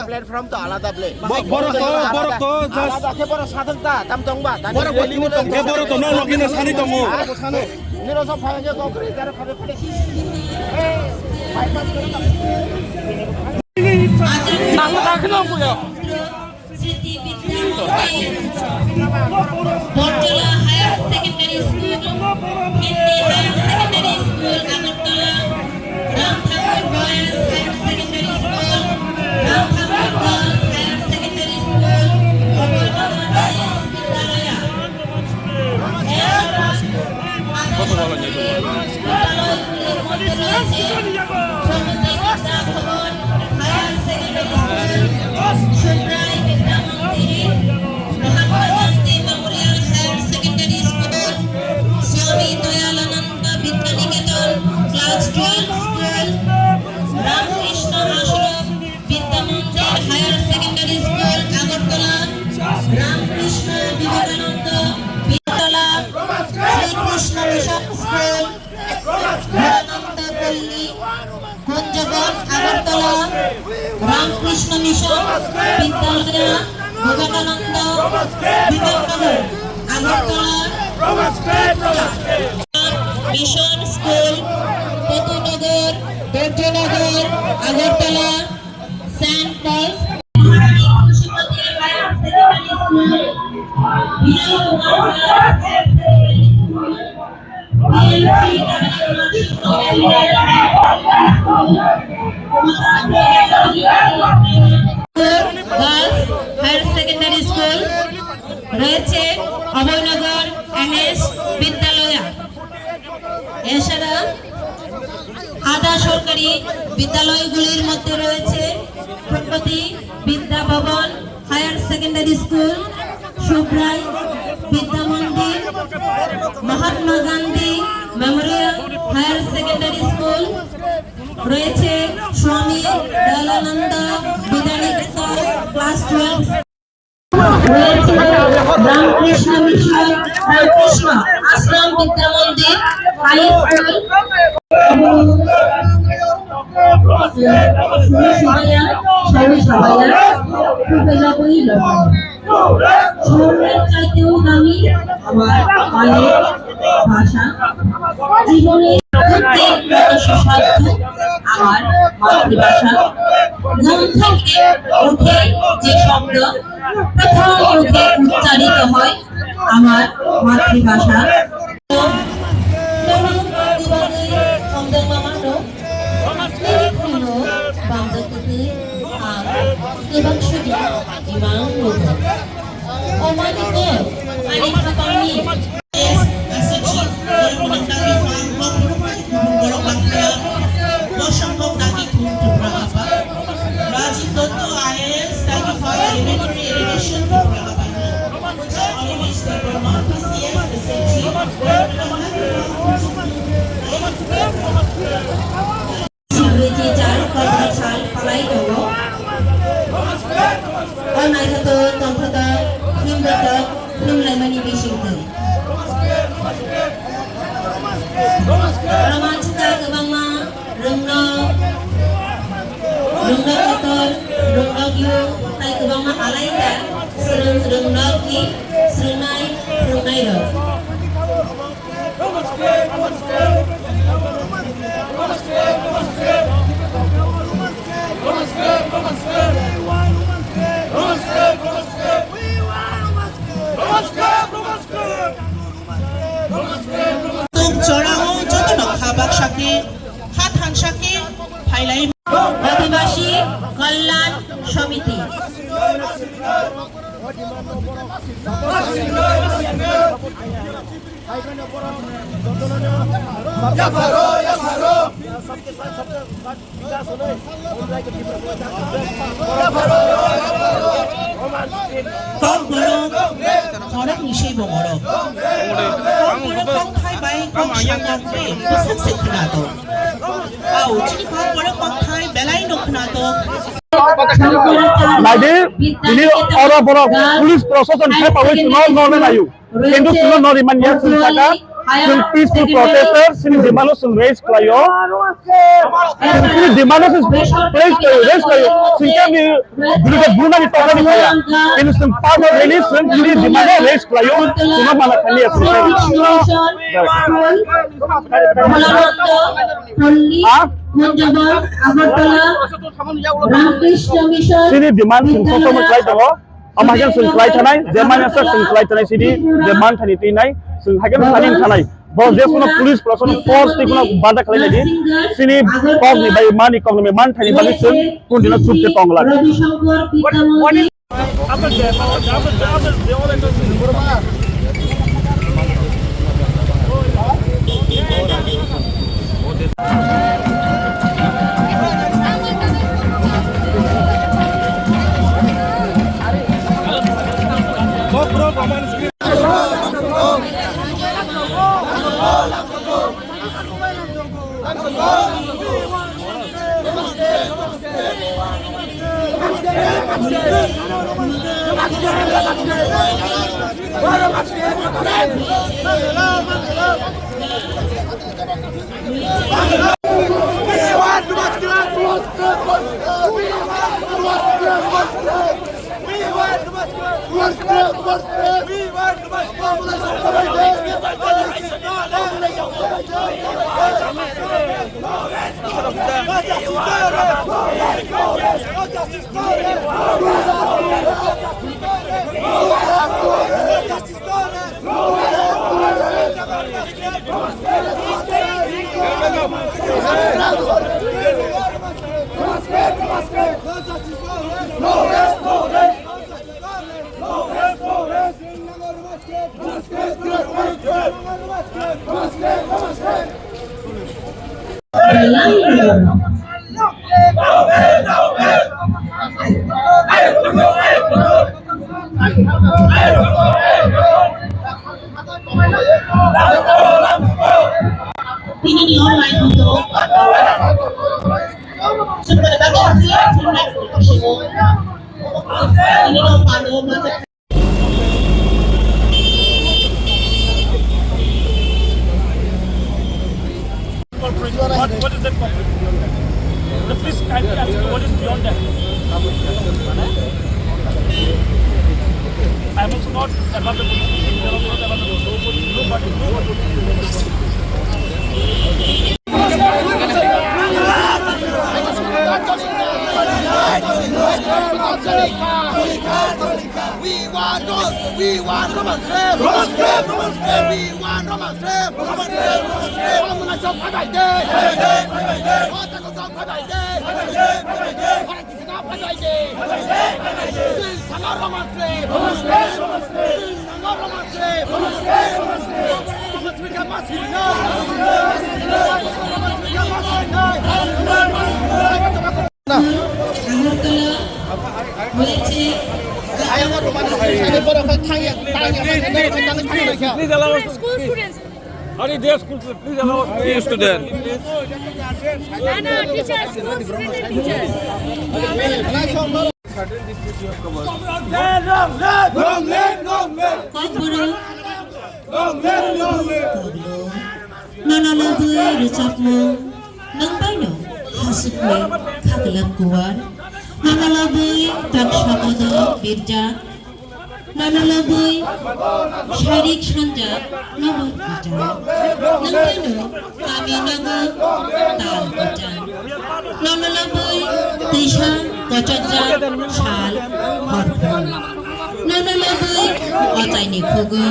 Platform তো আলাদা play বড় তো আলাদা বড় সাধকতা তাম দংবা বড় বড় তো ন লগিনা সানি দङ সানো নিরস ফাইজে ককরি যারা খাবে পড়ে বাইপাস করে নাম রাখলো পুরো Smriti Vidya Battala higher secondary school Hindi higher secondary school Agartala Ram Thakur boys higher secondary school Ram Thakur girls higher secondary school কত ভালো লাগে Ramakrishna mission Vidyalaya Vivekananda Vivekanagar Agartala mission school Patunagar Baidyanagar Agartala saint Paul's girls higher secondary school রয়েছে অভয়নগর এনএস বিদ্যালয়। এছাড়া আধা সরকারি বিদ্যালয়গুলির মধ্যে রয়েছে প্রগতি বিদ্যা ভবন higher secondary school, Subrai Vidya Mandir, Mahatma Gandhi memorial higher secondary school রয়েছে, স্বামী দয়ালানন্দ বিদ্যানিক ক্লাস 12 রয়েছে, রামকৃষ্ণ মিশন রামকৃষ্ণ আশ্রম বিদ্যা মন্দির হাই স্কুল, শহরের চাইতেও দামি আমার মায়ের ভাষা, জীবনের সুস্বাদু আমার মাতৃভাষা। ঘুম থেকে উঠে যে শব্দ প্রথম মুখে উচ্চারিত হয় আমার মাতৃভাষা। আদিবাসী কল্যাণ সমিতি Orang misi bongorok. Orang Thai baik kong sangat baik, besar sekenado. Au, jadi orang Thai belai nok kenado. Lagi ini orang-orang polis proses dan saya pawai semua normal ayu. কিন্তু কোনো নরিমান ইয়ার চিন্তাটা higher peaceful secondary protesters sini demand sun raise klayo sini demand sun raise klayo singka mi dulu buna di toka ni kaya ini sun power release sun sini demand raise klayo cuma mana kali ya sini demand sun foto mo klay tango amajan sun klay tanay demand sa sun klay tanay sini demand tani tinay sun hagen sanin tanay bahwa dia punya polis pelaksanaan force ti punya badak kali lagi sini kong ni bayi mani kong ni man tani bagi sun pun dina cup ke tong lagi Ini di online untuk sebagai hasil online tersebut. Ini kalau What is that conflict? The police kindly ask me what is beyond that. I am also not about the police. I am also not about the nobody. We want Roman slave. Roman slave. We want Roman slave. Roman slave. Roman slave. Roman Please allow us. School students. Are they school students? Please allow us. Student. No, teacher, school student and teacher. Certain districts you have covered. Nananabuy recap mo nang paano hasukwe kagalang kuwan nanalabuy tagshamodo birja nanalabuy sharik sanjak nabot bijan nang paano kami nago tal bijan nanalabuy tisha kochajak shal horpon nanalabuy otay ni kugo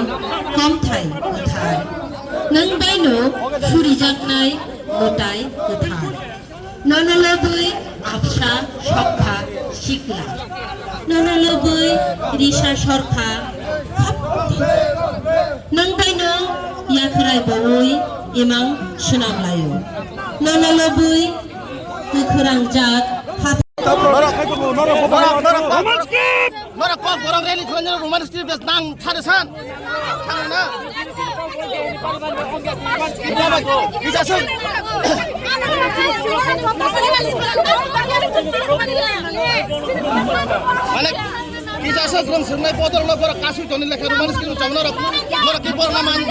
komthai uthai nang baino surijaknai gotai kothai nanalabuy absa shokha shikla nanalabuy risha sorkha nang baino yakrai boi imang sunamlayo nanalabuy kukurang jak Nora kok borong rally khonnya Roman strip des nang tharesan thangna bisa sun মানে bisa sun grong sungai potong lo borok kasu toni lekha Roman strip chamna nora ki borong man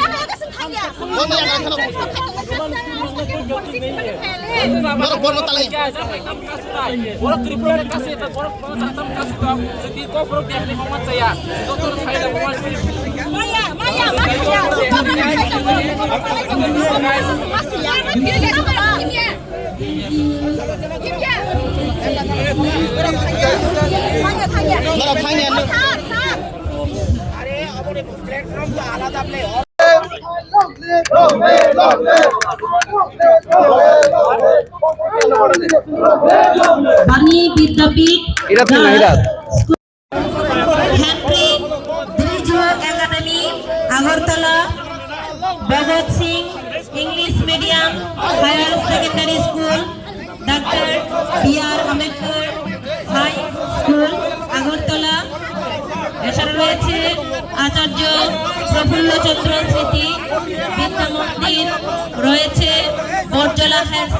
Baru baru talay. Orang Tripoli kasih itu, orang Pengacara kasih itu, jadi kau perlu diahli Muhammad saya, dokter saya Muhammad. Bani Vidyapith Hendry bridge academy Agartala Bhagat Singh English medium higher secondary school doctor B R. Ambedkar high school Agartala এছাড়া রয়েছে আচার্য প্রফুল্লচন্দ্র স্মৃতি বিদ্যা মন্দির রয়েছে Borjala higher